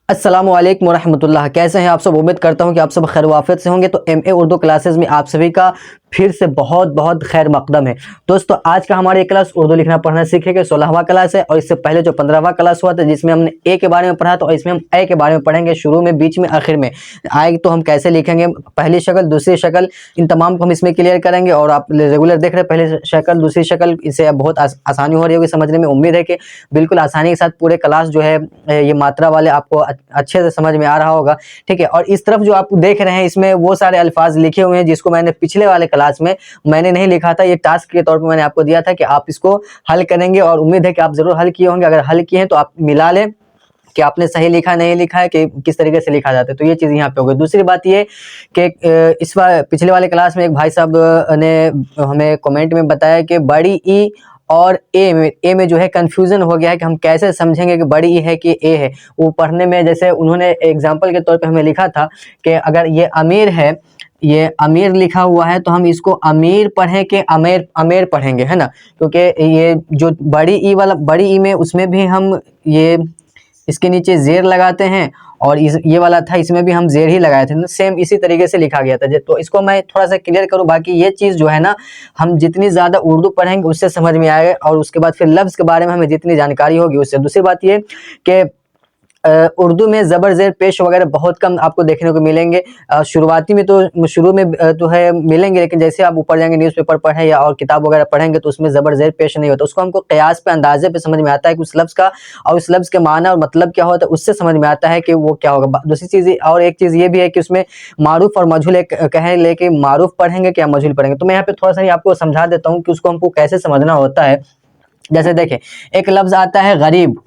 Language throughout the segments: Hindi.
अस्सलामुअलैकुम वरहमतुल्लाह। कैसे हैं आप सब? उम्मीद करता हूं कि आप सब खैर वाफियत से होंगे। तो एमए उर्दू क्लासेस में आप सभी का फिर से बहुत बहुत खैर मकदम है। दोस्तों, आज का हमारी क्लास उर्दू लिखना पढ़ना सीखेंगे 16वां क्लास है, और इससे पहले जो 15वां क्लास हुआ था जिसमें हमने ए के बारे में पढ़ा, तो इसमें हम ए के बारे में पढ़ेंगे, शुरू में, बीच में, आखिर में। आए तो हम कैसे लिखेंगे, पहली शक्ल, दूसरी शक्ल, इन तमाम को हम इसमें क्लियर करेंगे। और आप रेगुलर देख रहे हैं, पहली शक्ल, दूसरी शक्ल, इससे बहुत आसानी हो रही होगी समझने में। उम्मीद है कि बिल्कुल आसानी के साथ पूरे क्लास जो है ये मात्रा वाले आपको अच्छे से समझ में आ रहा होगा। ठीक है, और इस तरफ जो आप देख रहे हैं इसमें वो सारे अल्फाज लिखे हुए हैं जिसको मैंने पिछले वाले क्लास में मैंने नहीं लिखा था। ये टास्क के तौर पर मैंने आपको दिया था कि आप इसको हल करेंगे, और उम्मीद है कि आप जरूर हल किए होंगे। अगर हल किए हैं तो आप मिला लें कि आपने सही लिखा, नहीं लिखा है, कि किस तरीके से लिखा जाता है। तो ये चीज़ यहाँ पे हो गई। दूसरी बात ये कि इस बार पिछले वाले क्लास में एक भाई साहब ने हमें कमेंट में बताया कि बड़ी ई और ए में जो है कंफ्यूजन हो गया है कि हम कैसे समझेंगे कि बड़ी ई है कि ए है। वो पढ़ने में, जैसे उन्होंने एग्जाम्पल के तौर पे हमें लिखा था कि अगर ये अमीर है, ये अमीर लिखा हुआ है, तो हम इसको अमीर पढ़ें कि अमेर अमेर पढ़ेंगे, है ना। क्योंकि ये जो बड़ी ई वाला, बड़ी ई में, उसमें भी हम ये इसके नीचे जेर लगाते हैं, और ये वाला था इसमें भी हम जेर ही लगाए थे। सेम इसी तरीके से लिखा गया था। तो इसको मैं थोड़ा सा क्लियर करूं। बाकी ये चीज़ जो है ना, हम जितनी ज़्यादा उर्दू पढ़ेंगे उससे समझ में आएगा, और उसके बाद फिर लफ्ज़ के बारे में हमें जितनी जानकारी होगी उससे। दूसरी बात ये कि उर्दू में ज़बर ज़ेर पेश वगैरह बहुत कम आपको देखने को मिलेंगे। शुरुआती में तो शुरू में तो है मिलेंगे, लेकिन जैसे आप ऊपर जाएंगे, न्यूज़पेपर पढ़ें या और किताब वगैरह पढ़ेंगे, तो उसमें ज़बर ज़ेर पेश नहीं होता। उसको हमको क़यास पे, अंदाजे पे समझ में आता है कि उस लफ्ज़ का और उस लफ्ज़ के माना और मतलब क्या होता है, उससे समझ में आता है कि वो क्या होगा। दूसरी चीज़ और एक चीज़ ये भी है कि उसमें मारूफ और मजहूल कहें, लेकिन मारूफ पढ़ेंगे क्या मजहूल पढ़ेंगे। तो मैं यहाँ पे थोड़ा सा आपको समझा देता हूँ कि उसको हमको कैसे समझना होता है। जैसे देखें, एक लफ्ज़ आता है गरीब,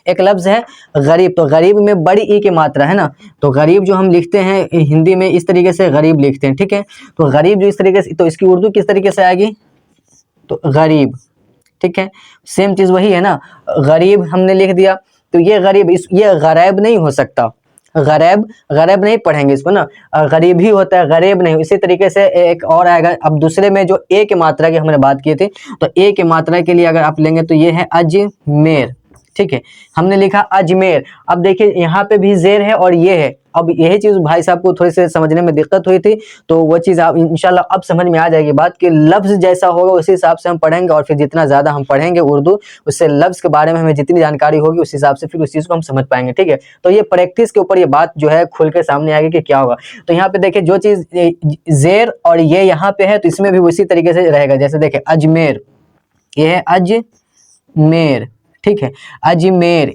एक लफ्ज़ है गरीब, तो गरीब में बड़ी ई की मात्रा है ना। तो गरीब जो हम लिखते हैं हिंदी में इस तरीके से गरीब लिखते हैं। ठीक है, तो गरीब जो इस तरीके से, तो इसकी उर्दू किस तरीके से आएगी, तो गरीब। ठीक है, सेम चीज़ वही है ना, गरीब हमने लिख दिया, तो ये गरीब, ये गरीब नहीं हो सकता, गरीब गरीब नहीं पढ़ेंगे इसको ना, गरीब ही होता है, गरीब नहीं। इसी तरीके से एक और आएगा। अब दूसरे में जो ए की मात्रा की हमने बात की थी, तो ए की मात्रा के लिए अगर आप लेंगे तो ये है अजमेर। ठीक है, हमने लिखा अजमेर। अब देखिए यहाँ पे भी जेर है और ये है। अब यही चीज़ भाई साहब को थोड़ी सी समझने में दिक्कत हुई थी, तो वो चीज़ आप इंशाल्लाह अब समझ में आ जाएगी बात, कि लफ्ज़ जैसा होगा उसी हिसाब से हम पढ़ेंगे, और फिर जितना ज़्यादा हम पढ़ेंगे उर्दू, उससे लफ्ज़ के बारे में हमें जितनी जानकारी होगी उस हिसाब से फिर उस चीज़ को हम समझ पाएंगे। ठीक है, तो ये प्रैक्टिस के ऊपर ये बात जो है खुल के सामने आएगी कि क्या होगा। तो यहाँ पे देखिए, जो चीज़ जेर और ये यहाँ पे है, तो इसमें भी उसी तरीके से रहेगा। जैसे देखें अजमेर, ये है अजमेर। ठीक है, अजमेर,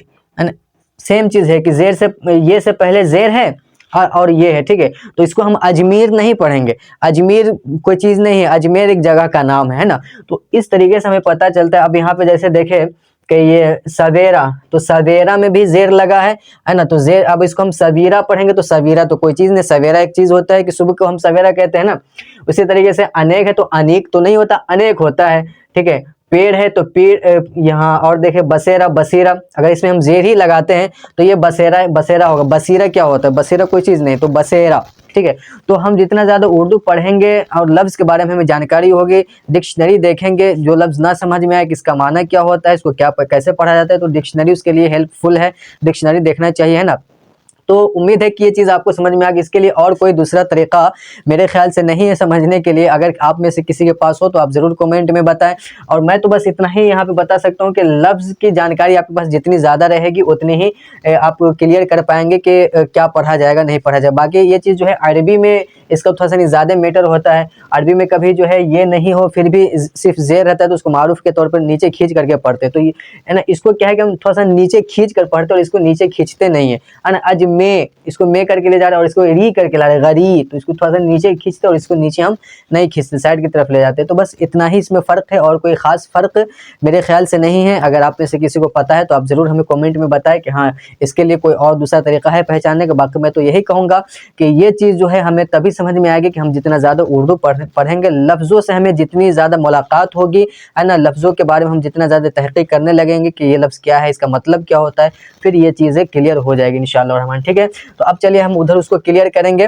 सेम चीज़ है कि जेर से, ये से पहले जेर है और ये है। ठीक है, तो इसको हम अजमेर नहीं पढ़ेंगे। अजमेर कोई चीज़ नहीं है, अजमेर एक जगह का नाम है ना। तो इस तरीके से हमें पता चलता है। अब यहाँ पे जैसे देखें कि ये सवेरा, तो सवेरा में भी जेर लगा है ना, तो जेर, अब इसको हम सवीरा पढ़ेंगे, तो सवीरा तो कोई चीज़ नहीं, सवेरा एक चीज़ होता है कि सुबह को हम सवेरा कहते हैं ना। उसी तरीके से अनेक है, तो अनेक तो नहीं होता, अनेक होता है। ठीक है, पेड़ है, तो पेड़ यहाँ, और देखे बसेरा, बसीरा, अगर इसमें हम जेर ही लगाते हैं तो ये बसेरा, बसेरा होगा। बसीरा क्या होता है, बसीरा कोई चीज़ नहीं, तो बसेरा। ठीक है, तो हम जितना ज़्यादा उर्दू पढ़ेंगे और लफ्ज़ के बारे में हमें जानकारी होगी, डिक्शनरी देखेंगे, जो लफ्ज़ ना समझ में आए कि इसका माना क्या होता है, इसको क्या कैसे पढ़ा जाता है, तो डिक्शनरी उसके लिए हेल्पफुल है, डिक्शनरी देखना चाहिए, है ना। तो उम्मीद है कि ये चीज़ आपको समझ में आ गई। इसके लिए और कोई दूसरा तरीका मेरे ख्याल से नहीं है समझने के लिए। अगर आप में से किसी के पास हो तो आप ज़रूर कमेंट में बताएं। और मैं तो बस इतना ही यहाँ पे बता सकता हूँ कि लफ्ज़ की जानकारी आपके पास जितनी ज़्यादा रहेगी उतनी ही आप क्लियर कर पाएंगे कि क्या पढ़ा जाएगा, नहीं पढ़ा जाएगा। बाकी ये चीज़ जो है अरबी में इसका थोड़ा सा नहीं ज़्यादा मैटर होता है। अरबी में कभी जो है ये नहीं हो, फिर भी सिर्फ जेर रहता है, तो उसको मारूफ के तौर पर नीचे खींच करके पढ़ते हैं। तो ये है ना, इसको क्या है कि हम थोड़ा सा नीचे खींच कर पढ़ते हैं, और इसको नीचे खींचते नहीं है ना। अज में, इसको में करके ले जा रहे हैं और इसको री करके ला रहे हैं, गरी, तो इसको थोड़ा सा नीचे खींचते और इसको नीचे हम नहीं खींचते, साइड की तरफ ले जाते हैं। तो बस इतना ही इसमें फ़र्क है, और कोई ख़ास फ़र्क मेरे ख्याल से नहीं है। अगर आप में से किसी को पता है तो आप ज़रूर हमें कमेंट में बताएं कि हाँ, इसके लिए कोई और दूसरा तरीका है पहचानने का। बाकी मैं तो यही कहूँगा कि ये चीज़ जो है हमें तभी समझ में आएगी कि हम जितना ज़्यादा उर्दू पढ़ेंगे, लफ्ज़ों से हमें जितनी ज़्यादा मुलाकात होगी, है ना, लफ्ज़ों के बारे में हम जितना ज़्यादा तहक़ीक़ करने लगेंगे कि ये लफ्ज़ क्या है, इसका मतलब क्या होता है, फिर ये चीज़ें क्लियर हो जाएगी इंशाअल्लाह रहमान। ठीक है, तो अब चलिए हम उधर उसको क्लियर करेंगे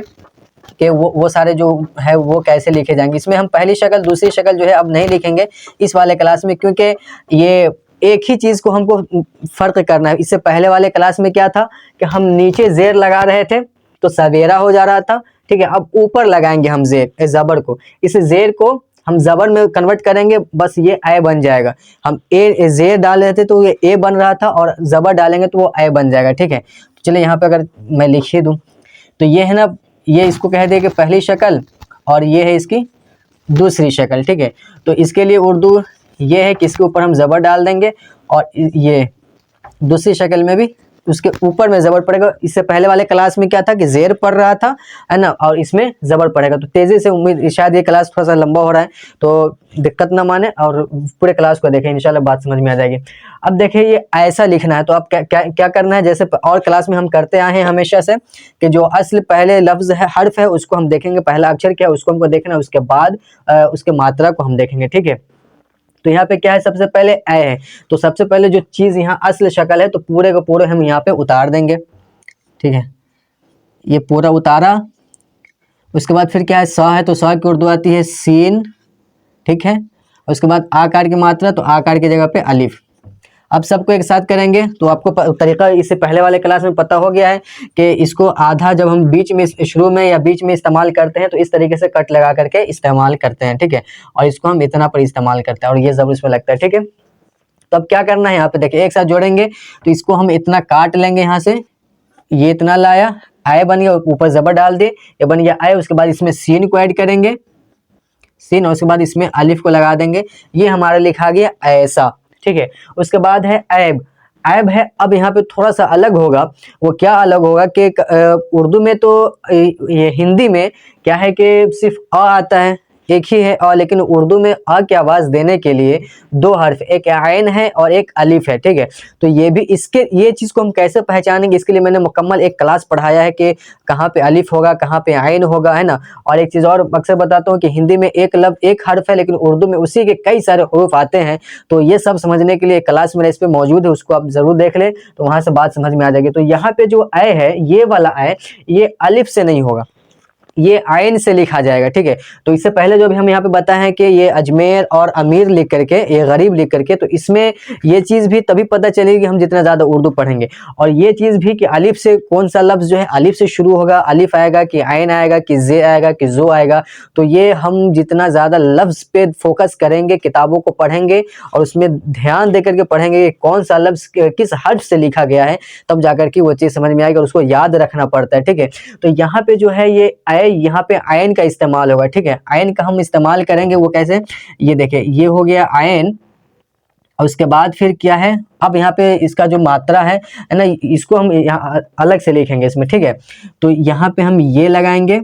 कि वो सारे जो है वो कैसे लिखे जाएंगे। इसमें हम पहली शक्ल, दूसरी शक्ल जो है अब नहीं लिखेंगे इस वाले क्लास में, क्योंकि ये एक ही चीज़ को हमको फ़र्क करना है। इससे पहले वाले क्लास में क्या था कि हम नीचे ज़ेर लगा रहे थे तो सवेरा हो जा रहा था, ठीक है। अब ऊपर लगाएंगे हम ज़बर को, इस ज़ेर को हम ज़बर में कन्वर्ट करेंगे, बस ये ए बन जाएगा। हम ए ज़ेर डाल रहे थे तो ये ए बन रहा था, और ज़बर डालेंगे तो वो ए बन जाएगा, ठीक है। तो चलिए यहाँ पे अगर मैं लिख ही दूँ तो ये है ना, ये इसको कह दे कि पहली शक्ल, और ये है इसकी दूसरी शक्ल, ठीक है। तो इसके लिए उर्दू ये है कि इसके ऊपर हम ज़बर डाल देंगे, और ये दूसरी शक्ल में भी उसके ऊपर में ज़बर पड़ेगा। इससे पहले वाले क्लास में क्या था कि ज़ेर पढ़ रहा था, है ना, और इसमें ज़बर पड़ेगा। तो तेज़ी से, उम्मीद शायद ये क्लास थोड़ा सा लंबा हो रहा है तो दिक्कत ना माने, और पूरे क्लास को देखें, इंशाल्लाह बात समझ में आ जाएगी। अब देखिए ये ऐसा लिखना है, तो आप क्या करना है, जैसे और क्लास में हम करते आए हैं हमेशा से कि जो असल पहले लफ्ज़ है, हर्फ है, उसको हम देखेंगे, पहला अक्षर क्या है उसको हमको देखना है, उसके बाद उसके मात्रा को हम देखेंगे, ठीक है। तो यहाँ पे क्या है, सबसे पहले ए है, तो सबसे पहले जो चीज़ यहाँ असल शक्ल है तो पूरे के पूरे हम यहाँ पे उतार देंगे, ठीक है। ये पूरा उतारा। उसके बाद फिर क्या है, सा है तो सा की उर्दू आती है सीन, ठीक है। उसके बाद आकार की मात्रा, तो आकार की जगह पे अलिफ। अब सबको एक साथ करेंगे तो आपको तरीका इससे पहले वाले क्लास में पता हो गया है कि इसको आधा जब हम बीच में, शुरू में या बीच में इस्तेमाल करते हैं तो इस तरीके से कट लगा करके इस्तेमाल करते हैं, ठीक है। और इसको हम इतना पर इस्तेमाल करते हैं, और ये ज़बर इसमें लगता है, ठीक है। तो अब क्या करना है, यहाँ पे देखिए एक साथ जोड़ेंगे तो इसको हम इतना काट लेंगे, यहाँ से ये इतना लाया, आय बन गया, ऊपर ज़बर डाल दिए, ये बन गया आय। उसके बाद इसमें सीन को ऐड करेंगे, सीन, और उसके बाद इसमें अलिफ को लगा देंगे, ये हमारा लिखा गया ऐसा, ठीक है। उसके बाद है ऐब। ऐब है, अब यहाँ पे थोड़ा सा अलग होगा। वो क्या अलग होगा कि उर्दू में तो ये हिंदी में क्या है कि सिर्फ अ आता है, एक ही है अ, लेकिन उर्दू में अ की आवाज़ देने के लिए दो हर्फ, एक आयन है और एक अलिफ है, ठीक है। तो ये भी इसके, ये चीज़ को हम कैसे पहचानेंगे, इसके लिए मैंने मुकम्मल एक क्लास पढ़ाया है कि कहाँ पे अलिफ होगा, कहाँ पे आयन होगा, है ना। और एक चीज़ और अक्सर बताता हूँ कि हिंदी में एक लफ्ज़ एक हर्फ है, लेकिन उर्दू में उसी के कई सारे हुरूफ आते हैं। तो ये सब समझने के लिए क्लास मेरा इस पर मौजूद है, उसको आप ज़रूर देख लें, तो वहाँ से बात समझ में आ जाएगी। तो यहाँ पे जो आय है, ये वाला आय, ये अलिफ से नहीं होगा, ये आयन से लिखा जाएगा, ठीक है। तो इससे पहले जो अभी हम यहाँ पे बताए हैं कि ये अजमेर और अमीर लिख करके, ये गरीब लिख करके, तो इसमें ये चीज़ भी तभी पता चलेगी हम जितना ज़्यादा उर्दू पढ़ेंगे। और ये चीज़ भी कि अलिफ से कौन सा लफ्ज़ जो है अलिफ से शुरू होगा, अलिफ आएगा कि आयन आएगा कि जे आएगा कि जो आएगा, तो ये हम जितना ज़्यादा लफ्ज़ पे फोकस करेंगे, किताबों को पढ़ेंगे और उसमें ध्यान दे करके पढ़ेंगे कि कौन सा लफ्ज़ किस हर्फ से लिखा गया है, तब जाकर के वो चीज़ समझ में आएगी और उसको याद रखना पड़ता है, ठीक है। तो यहाँ पे जो है ये यहाँ पे आयन का इस्तेमाल होगा, ठीक है। आयन का हम इस्तेमाल करेंगे, वो कैसे, ये देखिए ये हो गया आयन। और उसके बाद फिर क्या है, अब यहाँ पे इसका जो मात्रा है ना, इसको हम यहाँ अलग से लिखेंगे इसमें, ठीक है। तो यहाँ पे हम ये लगाएंगे,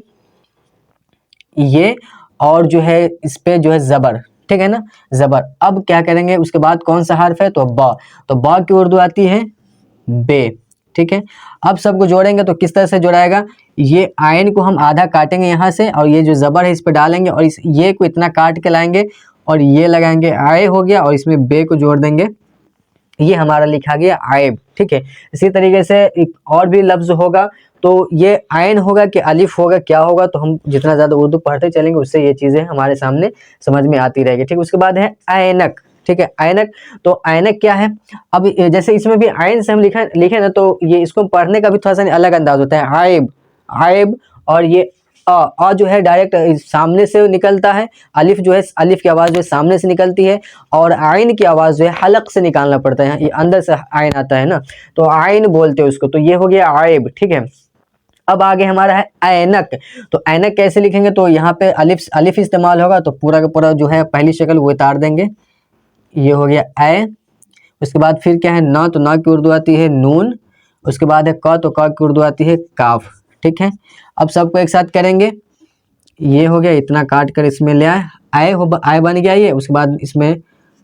ये, और जो है इस पे जो है ज़बर, ठीक है ना, ज़बर। अब क्या करेंगे, उसके बाद कौन सा हर्फ है, तो बा, तो बा की उर्दू आती है बे, ठीक है। अब सबको जोड़ेंगे तो किस तरह से जोड़ाएगा, ये आयन को हम आधा काटेंगे यहाँ से, और ये जो ज़बर है इस पे डालेंगे, और इस ये को इतना काट के लाएंगे और ये लगाएंगे, आय हो गया, और इसमें बे को जोड़ देंगे, ये हमारा लिखा गया आयब, ठीक है। इसी तरीके से एक और भी लफ्ज़ होगा, तो ये आयन होगा कि अलिफ होगा, क्या होगा, तो हम जितना ज़्यादा उर्दू पढ़ते चलेंगे उससे ये चीज़ें हमारे सामने समझ में आती रहेगी, ठीक। उसके बाद है ऐनक, ठीक है, ऐनक। तो ऐनक क्या है, अब जैसे इसमें भी आयन से हम लिखे ना, तो ये इसको पढ़ने का भी थोड़ा सा अलग अंदाज होता है, आयब, आयब। और ये अ जो है डायरेक्ट सामने से निकलता है, अलिफ जो है, अलिफ की आवाज़ जो है सामने से निकलती है, और आयन की आवाज़ जो है हलक से निकालना पड़ता है, ये अंदर से आयन आता है ना, तो आयन बोलते हैं उसको। तो ये हो गया आयब, ठीक है। अब आगे हमारा है ऐनक। तो ऐनक कैसे लिखेंगे, तो यहाँ पे अलिफ इस्तेमाल होगा, तो पूरा का पूरा जो है पहली शक्ल वो उतार देंगे, ये हो गया ए। उसके बाद फिर क्या है, ना, तो ना की उर्दू आती है नून। उसके बाद है क, तो क की उर्दू आती है काफ, ठीक है। अब सबको एक साथ करेंगे, ये हो गया, इतना काट कर इसमें ले आए, आय बन गया ये। उसके बाद इसमें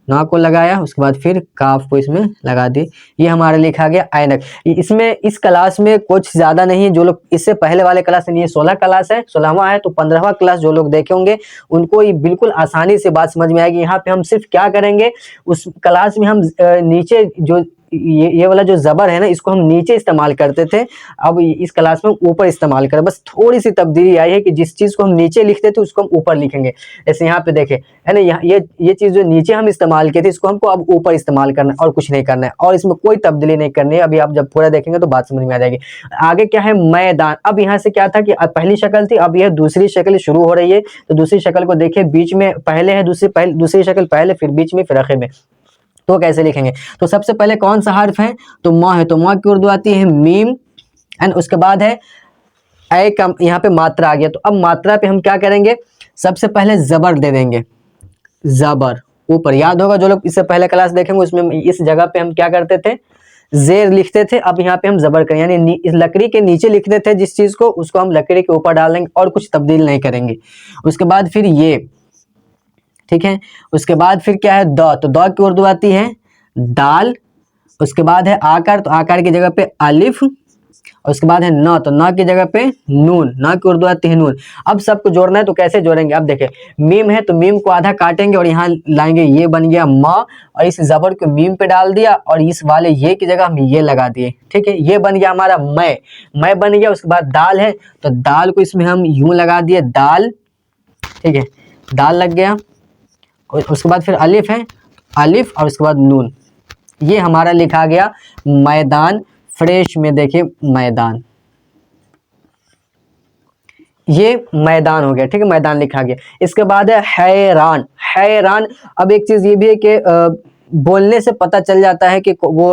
ना को लगाया, उसके बाद फिर काफ को इसमें लगा दी, ये हमारा लिखा गया ऐनक। इसमें इस क्लास में कुछ ज़्यादा नहीं है, जो लोग इससे पहले वाले क्लास में, ये 16 क्लास है, 16वां है, तो 15वां क्लास जो लोग देखे होंगे उनको ये बिल्कुल आसानी से बात समझ में आएगी। यहाँ पे हम सिर्फ क्या करेंगे, उस क्लास में हम नीचे जो ये वाला जो ज़बर है ना, इसको हम नीचे इस्तेमाल करते थे, अब इस क्लास में ऊपर इस्तेमाल करें। बस थोड़ी सी तब्दीली आई है कि जिस चीज़ को हम नीचे लिखते थे उसको हम ऊपर लिखेंगे। जैसे यहाँ पे देखें है ना, यहाँ ये चीज़ जो नीचे हम इस्तेमाल किए थे इसको हमको अब ऊपर इस्तेमाल करना है और कुछ नहीं करना है, और इसमें कोई तब्दीली नहीं करनी है। अभी आप जब पूरा देखेंगे तो बात समझ में आ जाएगी। आगे क्या है, मैदान। अब यहाँ से क्या था कि पहली शक्ल थी, अब यह दूसरी शक्ल शुरू हो रही है। तो दूसरी शक्ल को देखिए, बीच में पहले है दूसरी शक्ल पहले, फिर बीच में, फिर आखिर में। तो कैसे लिखेंगे? तो सबसे पहले कौन सा हर्फ है? तो म है, तो म की उर्दू आती है मीम, एंड उसके बाद है ए का यहाँ पे मात्रा आ गया। तो अब मात्रा पे हम क्या करेंगे, सबसे पहले जबर दे देंगे, जबर ऊपर। याद होगा जो लोग इससे पहले क्लास देखेंगे उसमें इस जगह पे हम क्या करते थे, जेर लिखते थे। अब यहाँ पे हम जबर करें, यानी इस लकड़ी के नीचे लिखते थे जिस चीज को, उसको हम लकड़ी के ऊपर डाल देंगे और कुछ तब्दील नहीं करेंगे। उसके बाद फिर ये, ठीक है। उसके बाद फिर क्या है, द। तो द की उर्दू आती है दाल। उसके बाद है आकार, तो आकार की जगह पे अलिफ। और उसके बाद है न, तो न की जगह पे नून, न की उर्दू आती है नून। अब सबको जोड़ना है, तो कैसे जोड़ेंगे? अब देखिए, मीम है तो मीम को आधा काटेंगे और यहाँ लाएंगे, ये बन गया म, और इस जबर को मीम पे डाल दिया और इस वाले ये की जगह हम ये लगा दिए, ठीक है। ये बन गया हमारा मैं बन गया। उसके बाद दाल है, तो दाल को इसमें हम यूं लगा दिए, दाल, ठीक है, दाल लग गया। और उसके बाद फिर अलिफ है, अलिफ, और उसके बाद नून। ये हमारा लिखा गया मैदान। फ्रेश में देखिए मैदान, ये मैदान हो गया, ठीक है, मैदान लिखा गया। इसके बाद है हैरान। हैरान, अब एक चीज ये भी है कि बोलने से पता चल जाता है कि वो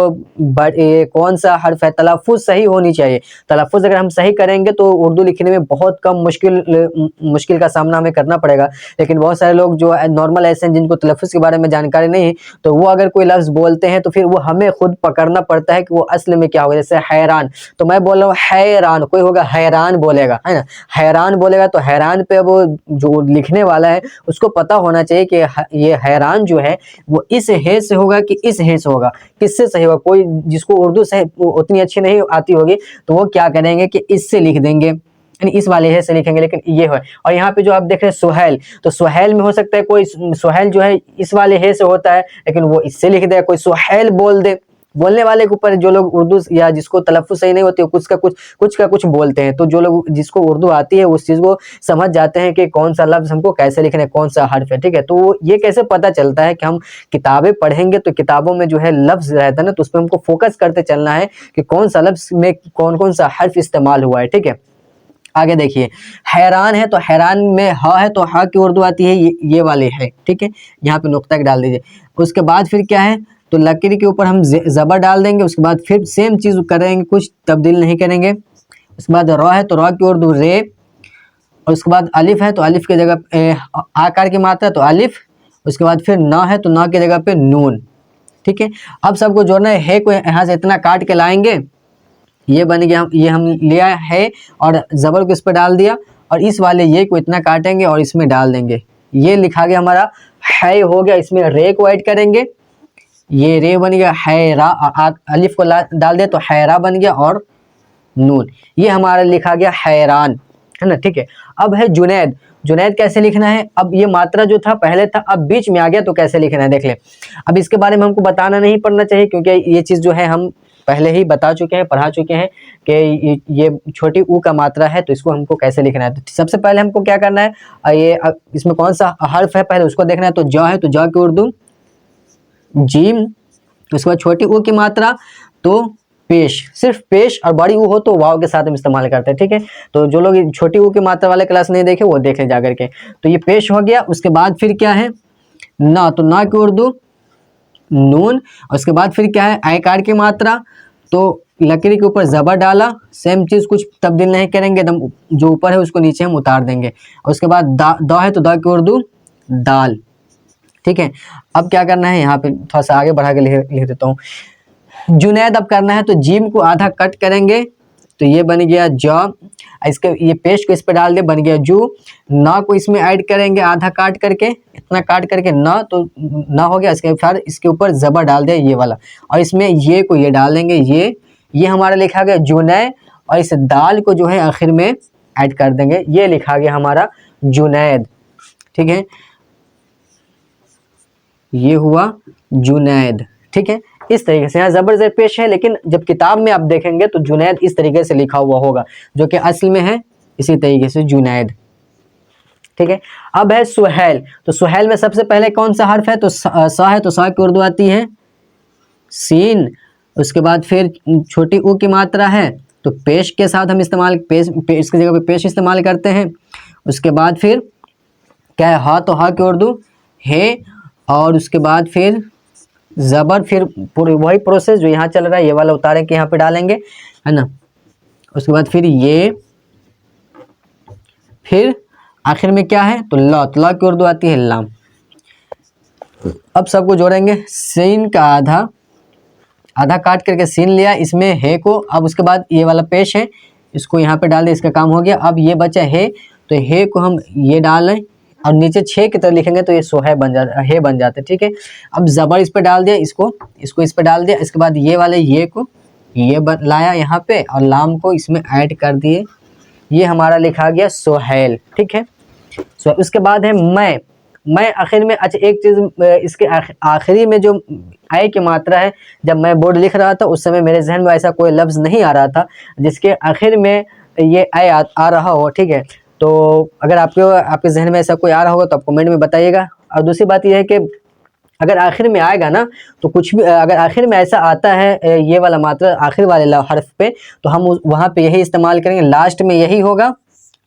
कौन सा हर्फ है। तलफ़ुज़ सही होनी चाहिए। तलफ़ुज़ अगर हम सही करेंगे तो उर्दू लिखने में बहुत कम मुश्किल का सामना हमें करना पड़ेगा। लेकिन बहुत सारे लोग जो नॉर्मल ऐसे हैं जिनको तलफ़ुज़ के बारे में जानकारी नहीं है, तो वो अगर कोई लफ्ज़ बोलते हैं तो फिर वो हमें खुद पकड़ना पड़ता है कि वो असल में क्या होगा। जैसे हैरान, तो मैं बोल रहा हूँ हैरान, कोई होगा हैरान बोलेगा, है ना, हैरान बोलेगा। तो हैरान पे वो जो लिखने वाला है उसको पता होना चाहिए कि ये हैरान जो है वो इस हे से होगा कि इस हे से होगा, किससे सही होगा। कोई जिसको उर्दू से उतनी अच्छी नहीं आती होगी तो वो क्या करेंगे कि इससे लिख देंगे, यानी इस वाले हे से लिखेंगे, लेकिन ये है। और यहाँ पे जो आप देख रहे हैं सुहेल, तो सुहेल में हो सकता है कोई सुहेल जो है इस वाले हे से होता है, लेकिन वो इससे लिख दे, कोई सुहेल बोल दे। बोलने वाले के ऊपर, जो लोग उर्दू या जिसको तलफ़ुज़ सही नहीं होती है कुछ का कुछ बोलते हैं, तो जो लोग जिसको उर्दू आती है उस चीज़ को समझ जाते हैं कि कौन सा लफ्ज़ हमको कैसे लिखना है, कौन सा हर्फ है, ठीक है। तो ये कैसे पता चलता है कि हम किताबें पढ़ेंगे तो किताबों में जो है लफ्ज़ रहता है ना, तो उस पर हमको फोकस करते चलना है कि कौन सा लफ्ज़ में कौन सा हर्फ इस्तेमाल हुआ है, ठीक है। आगे देखिए, हैरान है तो हैरान में ह है, तो ह की उर्दू आती है ये वाली है, ठीक है। यहाँ पे नुक्ता डाल दीजिए। उसके बाद फिर क्या है, तो लकीर के ऊपर हम ज़बर डाल देंगे। उसके बाद फिर सेम चीज़ करेंगे, कुछ तब्दील नहीं करेंगे। उसके बाद र है तो र की उर्दू रे। और उसके बाद अलिफ है तो अलिफ की जगह आकार की मात्रा तो अलिफ। उसके बाद फिर न है तो न की जगह पे नून, ठीक है। अब सबको जोड़ना है को यहाँ से इतना काट के लाएंगे, ये बन गया, ये हम लिया है और ज़बर को इस पर डाल दिया, और इस वाले ये को इतना काटेंगे और इसमें डाल देंगे। ये लिखा गया हमारा है हो गया। इसमें रे को ऐड करेंगे, ये रे बन गया, हैरा, अलिफ को डाल दे तो हैरा बन गया, और नून, ये हमारा लिखा गया हैरान, है ना, ठीक है। अब है जुनैद। जुनैद कैसे लिखना है? अब ये मात्रा जो था पहले था, अब बीच में आ गया, तो कैसे लिखना है देख ले। अब इसके बारे में हमको बताना नहीं पड़ना चाहिए, क्योंकि ये चीज़ जो है हम पहले ही बता चुके हैं, पढ़ा चुके हैं कि ये छोटी ऊ का मात्रा है, तो इसको हमको कैसे लिखना है। तो सबसे पहले हमको क्या करना है, ये इसमें कौन सा हर्फ है पहले उसको देखना है। तो ज है तो ज की उर्दू जीम। उसके बाद छोटी ऊ की मात्रा तो पेश, सिर्फ पेश, और बड़ी ऊ हो तो वाव के साथ हम इस्तेमाल करते हैं, ठीक है। तो जो लोग छोटी ऊ की मात्रा वाले क्लास नहीं देखे वो देख लें जाकर के। तो ये पेश हो गया। उसके बाद फिर क्या है, ना, तो ना की उर्दू नून। उसके बाद फिर क्या है, आयकार की मात्रा, तो लकड़ी के ऊपर ज़बर डाला, सेम चीज़, कुछ तब्दील नहीं करेंगे, एकदम जो ऊपर है उसको नीचे हम उतार देंगे। उसके बाद द है तो द की उर्दू दाल, ठीक है। अब क्या करना है, यहाँ पे थोड़ा सा आगे बढ़ा के लिख देता हूँ। जुनैद अब करना है, तो जीम को आधा कट करेंगे, तो ये बन गया ज। इसके ये पेश को इस पे डाल दे, बन गया जू। ना को इसमें ऐड करेंगे आधा काट करके, इतना काट करके ना, तो ना हो गया। इसके फिर इसके ऊपर ज़बर डाल दे ये वाला, और इसमें ये को ये डाल देंगे, ये हमारा लिखा गया जुनै, और इस दाल को जो है आखिर में ऐड कर देंगे, ये लिखा गया हमारा जुनैद, ठीक है। ये हुआ जुनैद, ठीक है। इस तरीके से। यहाँ जबर जेर पेश है, लेकिन जब किताब में आप देखेंगे तो जुनैद इस तरीके से लिखा हुआ होगा, जो कि असल में है इसी तरीके से जुनैद। ठीक है, अब है सुहैल। तो सुहैल में सबसे पहले कौन सा हर्फ है? तो सा है, तो सा की उर्दू आती है सीन। उसके बाद फिर छोटी ऊ की मात्रा है, तो पेश के साथ हम इस्तेमाल, पेश की जगह पे पेश इस्तेमाल करते हैं। उसके बाद फिर क्या है? हा, तो हा की उर्दू है, और उसके बाद फिर ज़बर, फिर वही प्रोसेस जो यहाँ चल रहा है, ये वाला उतारे के यहाँ पे डालेंगे, है ना। उसके बाद फिर ये, फिर आखिर में क्या है? तो ला, तो ला की उर्दू आती है लाम। अब सबको जोड़ेंगे। सीन का आधा, आधा काट करके सीन लिया, इसमें है को, अब उसके बाद ये वाला पेश है, इसको यहाँ पे डाल दें, इसका काम हो गया। अब ये बचा है, तो है को हम ये डालें और नीचे छः की तरह लिखेंगे तो ये सोहे बन जाता है, बन जाता है। ठीक है, अब ज़बर इस पे डाल दिया, इसको इस पे डाल दिया। इसके बाद ये वाले ये को ये लाया यहाँ पे और लाम को इसमें ऐड कर दिए, ये हमारा लिखा गया सोहेल। ठीक है, उसके बाद है मैं आखिर में। अच्छा, एक चीज़, इसके आखिरी में जो आय की मात्रा है, जब मैं बोर्ड लिख रहा था उस समय मेरे जहन में ऐसा कोई लफ्ज़ नहीं आ रहा था जिसके आखिर में ये आय आ रहा हो। ठीक है, तो अगर आपके जहन में ऐसा कोई आ रहा होगा तो आप कमेंट में बताइएगा। और दूसरी बात यह है कि अगर आखिर में आएगा ना, तो कुछ भी अगर आखिर में ऐसा आता है ये वाला मात्रा आखिर वाले हर्फ पे, तो हम वहाँ पे यही इस्तेमाल करेंगे। लास्ट में यही होगा,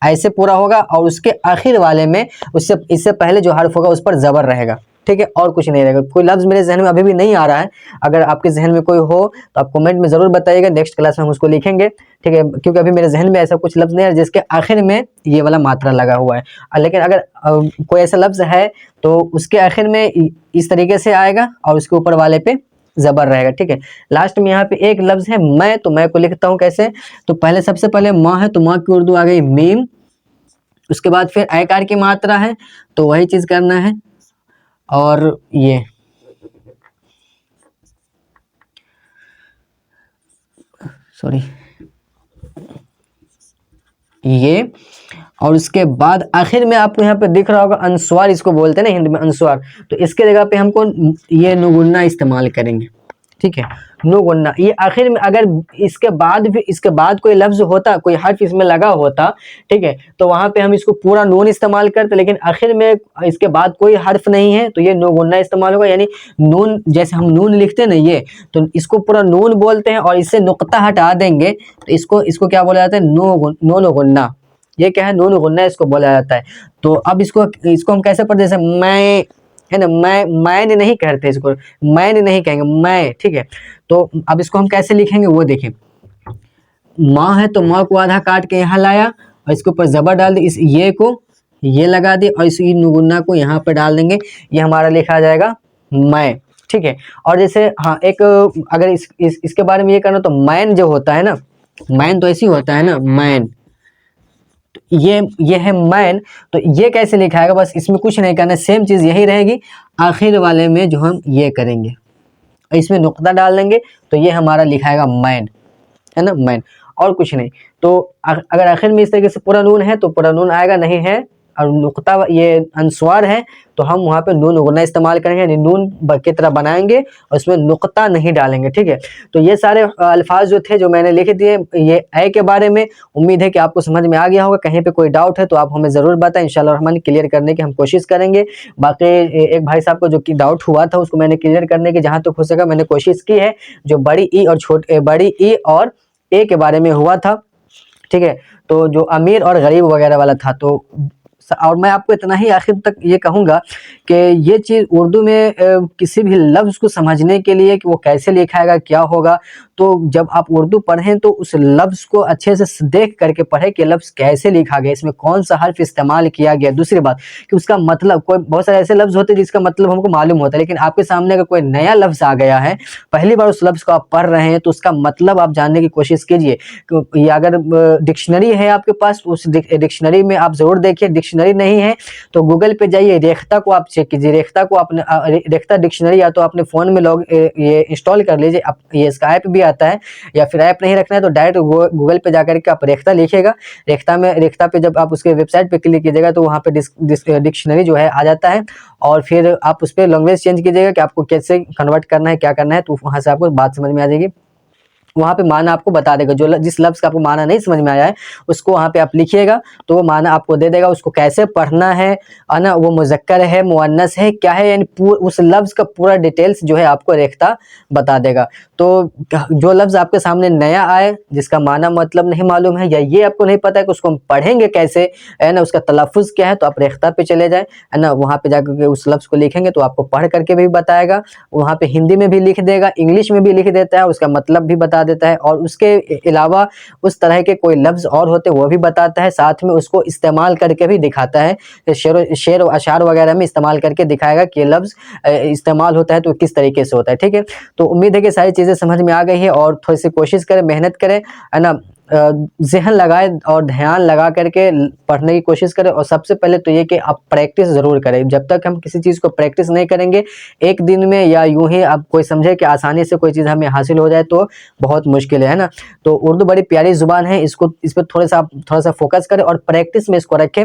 ऐसे पूरा होगा, और उसके आखिर वाले में इससे पहले जो हर्फ होगा उस पर ज़बर रहेगा। ठीक है, और कुछ नहीं रहेगा। कोई लफ्ज़ मेरे जहन में अभी भी नहीं आ रहा है, अगर आपके जहन में कोई हो तो आप कमेंट में ज़रूर बताइएगा, नेक्स्ट क्लास में हम उसको लिखेंगे। ठीक है, क्योंकि अभी मेरे जहन में ऐसा कुछ लफ्ज़ नहीं है जिसके आखिर में ये वाला मात्रा लगा हुआ है। लेकिन अगर कोई ऐसा लफ्ज़ है तो उसके आखिर में इस तरीके से आएगा और उसके ऊपर वाले पे ज़बर रहेगा। ठीक है, लास्ट में यहाँ पे एक लफ्ज़ है मैं, तो मैं को लिखता हूँ कैसे? तो पहले सबसे पहले माँ है, तो माँ की उर्दू आ गई मीम। उसके बाद फिर आयकार की मात्रा है, तो वही चीज़ करना है। और ये सॉरी ये, और उसके बाद आखिर में आपको यहाँ पे दिख रहा होगा अनुस्वार, इसको बोलते हैं ना हिंदी में अनुस्वार, तो इसके जगह पे हमको ये नुगुन्ना इस्तेमाल करेंगे। ठीक है, नुगुन्ना। ये आखिर में अगर इसके बाद कोई लफ्ज़ होता, कोई हर्फ इसमें लगा होता, ठीक है, तो वहाँ पे हम इसको पूरा नून इस्तेमाल करते, लेकिन आखिर में इसके बाद कोई हर्फ नहीं है तो ये नुगुन्ना इस्तेमाल होगा। यानी नून, जैसे हम नून लिखते हैं ना ये, तो इसको पूरा नून बोलते हैं, और इससे नुक्ता हटा देंगे तो इसको क्या बोला जाता है? नो गुन्ना। ये क्या है? नून गुन्ना इसको बोला जाता है। तो अब इसको हम कैसे पढ़ते? जैसे मैं, है ना, मैंने नहीं कहते इसको, मैंने नहीं कहेंगे, मैं। ठीक है, तो अब इसको हम कैसे लिखेंगे वो देखें। माँ है, तो माँ को आधा काट के यहाँ लाया और इसके ऊपर ज़बर डाल दी, इस ये को ये लगा दी और इस नुगुन्ना को यहाँ पे डाल देंगे, ये हमारा लिखा जाएगा मैं। ठीक है, और जैसे हाँ, एक अगर इसके बारे में ये करना, तो मैन जो होता है ना, मैन तो ऐसी होता है ना, मैन, ये है मैन, तो ये कैसे लिखा है? बस इसमें कुछ नहीं करना, सेम चीज़ यही रहेगी। आखिर वाले में जो हम ये करेंगे, इसमें नुक्ता डाल देंगे, तो ये हमारा लिखाएगा मैन, है ना, मैन, और कुछ नहीं। तो अगर आखिर में इस तरीके से पूरा नून है तो पूरा नून आएगा, नहीं है और नुक्ता ये अनुस्वार है तो हम वहाँ पे नून गुना इस्तेमाल करेंगे, यानी नून की तरह बनाएंगे और उसमें नुक्ता नहीं डालेंगे। ठीक है, तो ये सारे अल्फाज जो थे जो मैंने लिख दिए ये ए के बारे में, उम्मीद है कि आपको समझ में आ गया होगा। कहीं पे कोई डाउट है तो आप हमें ज़रूर बताएं, इंशाल्लाह रहमान क्लियर करने की हम कोशिश करेंगे। बाकी एक भाई साहब को जो कि डाउट हुआ था उसको मैंने क्लियर करने की जहाँ तक हो सका मैंने कोशिश की है। जो बड़ी ई और ए के बारे में हुआ था, ठीक है, तो जो अमीर और गरीब वगैरह वाला था, तो और मैं आपको इतना ही आखिर तक ये कहूँगा कि ये चीज़ उर्दू में किसी भी लफ्ज़ को समझने के लिए कि वो कैसे लिखाएगा, क्या होगा, तो जब आप उर्दू पढ़ें तो उस लफ्ज़ को अच्छे से देख करके पढ़ें कि लफ्ज़ कैसे लिखा गया, इसमें कौन सा हर्फ इस्तेमाल किया गया। दूसरी बात कि उसका मतलब, कोई बहुत सारे ऐसे लफ्ज़ होते हैं जिसका मतलब हमको मालूम होता है, लेकिन आपके सामने अगर कोई नया लफ्ज़ आ गया है, पहली बार उस लफ्ज़ को आप पढ़ रहे हैं, तो उसका मतलब आप जानने की कोशिश कीजिए। या अगर डिक्शनरी है आपके पास, उस डिक्शनरी में आप ज़रूर देखिए, डिक्शनरी डिक्शनरी नहीं है तो गूगल पे जाइए, रेख्ता को आप चेक कीजिए। रेख्ता को आपने रेख्ता डिक्शनरी या तो अपने फ़ोन में ये इंस्टॉल कर लीजिए। ये इसका ऐप भी आता है, या फिर ऐप नहीं रखना है तो डायरेक्ट गूगल पे जाकर के आप रेख्ता लिखिएगा। रेख्ता पे जब आप उसके वेबसाइट पे क्लिक कीजिएगा तो वहाँ पे डिक्शनरी जो है आ जाता है, और फिर आप उस पर लैंग्वेज चेंज कीजिएगा कि आपको कैसे कन्वर्ट करना है, क्या करना है, तो वहाँ से आपको बात समझ में आ जाएगी। वहाँ पे माना आपको बता देगा, जो जिस लफ्ज़ का आपको माना नहीं समझ में आया है उसको वहाँ पे आप लिखिएगा तो वो माना आपको दे देगा। उसको कैसे पढ़ना है ना, वो मुज़क्कर है, मुअन्नस है, क्या है, यानी उस लफ्ज़ का पूरा डिटेल्स जो है आपको रेख्ता बता देगा। तो जो लफ्ज़ आपके सामने नया आए, जिसका माना मतलब नहीं मालूम है, या ये आपको नहीं पता है कि उसको हम पढ़ेंगे कैसे, है ना, उसका तलफ़ुज़ क्या है, तो आप रेख्ता पे चले जाएँ, है ना, वहाँ पे जाकर के उस लफ्ज़ को लिखेंगे तो आपको पढ़ करके भी बताएगा। वहाँ पे हिंदी में भी लिख देगा, इंग्लिश में भी लिख देता है, उसका मतलब भी बता देता है, और उसके अलावा उस तरह के कोई लफ्ज़ और होते हैं वो भी बताता है। साथ में उसको इस्तेमाल करके भी दिखाता है, शेर व अशार वगैरह में इस्तेमाल करके दिखाएगा कि ये लफ्ज़ इस्तेमाल होता है तो किस तरीके से होता है। ठीक है, तो उम्मीद है कि सारी चीज़ें समझ में आ गई है, और थोड़ी सी कोशिश करें, मेहनत करें, है ना, ज़हन लगाए और ध्यान लगा करके पढ़ने की कोशिश करें। और सबसे पहले तो ये कि आप प्रैक्टिस ज़रूर करें। जब तक हम किसी चीज़ को प्रैक्टिस नहीं करेंगे एक दिन में, या यूं ही आप कोई समझे कि आसानी से कोई चीज़ हमें हासिल हो जाए, तो बहुत मुश्किल है ना। तो उर्दू बड़ी प्यारी ज़ुबान है, इस पर थोड़ा सा फोकस करें और प्रैक्टिस में इसको रखें।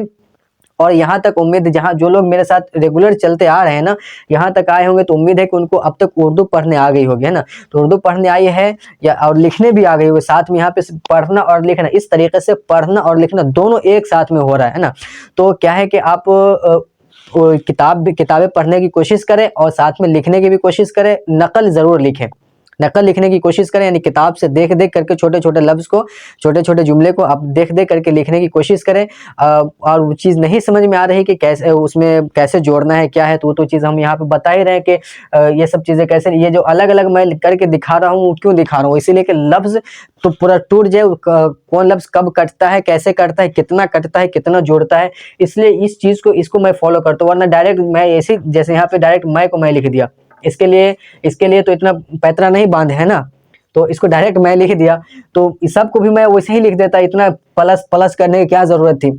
और यहाँ तक उम्मीद, जहाँ जो लोग मेरे साथ रेगुलर चलते आ रहे हैं ना, यहाँ तक आए होंगे तो उम्मीद है कि उनको अब तक उर्दू पढ़ने आ गई होगी, है ना। तो उर्दू पढ़ने आई है या और लिखने भी आ गई होगी साथ में। यहाँ पे पढ़ना और लिखना, इस तरीके से पढ़ना और लिखना दोनों एक साथ में हो रहा है ना। तो क्या है कि आप किताबें पढ़ने की कोशिश करें और साथ में लिखने की भी कोशिश करें। नकल ज़रूर लिखें, नकल लिखने की कोशिश करें, यानी किताब से देख देख करके छोटे छोटे लफ्ज़ को, छोटे छोटे जुमले को आप देख देख करके लिखने की कोशिश करें। और वो चीज़ नहीं समझ में आ रही कि कैसे उसमें कैसे जोड़ना है, क्या है, तो चीज़ हम यहाँ पे बता ही रहे हैं कि ये सब चीज़ें कैसे, ये जो अलग अलग मैं करके दिखा रहा हूँ, क्यों दिखा रहा हूँ, इसीलिए कि लफ्ज़ तो पूरा टूट जाए, कौन लफ्ज़ कब कटता है, कैसे कटता है, कितना जोड़ता है, इसलिए इस चीज़ को, इसको मैं फॉलो करता हूँ। वरना डायरेक्ट मैं ऐसे, जैसे यहाँ पे डायरेक्ट मैं को मैं लिख दिया, इसके लिए तो इतना पैतरा नहीं बांधे है ना, तो इसको डायरेक्ट मैं लिख दिया, तो इस सब को भी मैं वैसे ही लिख देता, इतना प्लस प्लस करने की क्या ज़रूरत थी।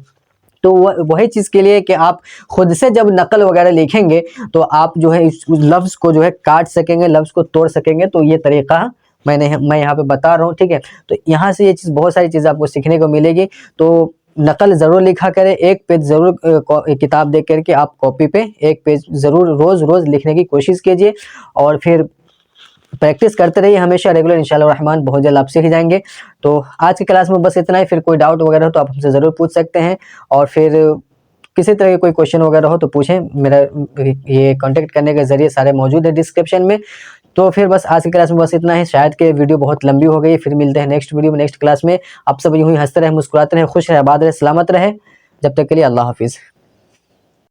तो वही चीज़ के लिए कि आप खुद से जब नकल वगैरह लिखेंगे तो आप जो है इस लफ्ज़ को जो है काट सकेंगे, लफ्ज़ को तोड़ सकेंगे। तो ये तरीका मैं यहाँ पे बता रहा हूँ, ठीक है। तो यहाँ से ये चीज़, बहुत सारी चीज़ आपको सीखने को मिलेगी। तो नकल ज़रूर लिखा करें, एक पेज ज़रूर किताब देख करके आप कॉपी पे एक पेज ज़रूर रोज़ लिखने की कोशिश कीजिए, और फिर प्रैक्टिस करते रहिए हमेशा रेगुलर। इंशाल्लाह रहमान बहुत जल्द आप सीख जाएंगे। तो आज की क्लास में बस इतना ही। फिर कोई डाउट वगैरह हो तो आप हमसे ज़रूर पूछ सकते हैं, और फिर किसी तरह के कोई क्वेश्चन वगैरह हो तो पूछें। मेरा ये कांटेक्ट करने के ज़रिए सारे मौजूद है डिस्क्रिप्शन में। तो फिर बस आज की क्लास में बस इतना ही। शायद कि वीडियो बहुत लंबी हो गई। फिर मिलते हैं नेक्स्ट वीडियो में, नेक्स्ट क्लास में। आप सब यूँ ही हंसते रहे, मुस्कुराते रहे, खुश रहे, आबाद रहे, सलामत रहे। जब तक के लिए अल्लाह हाफिज़।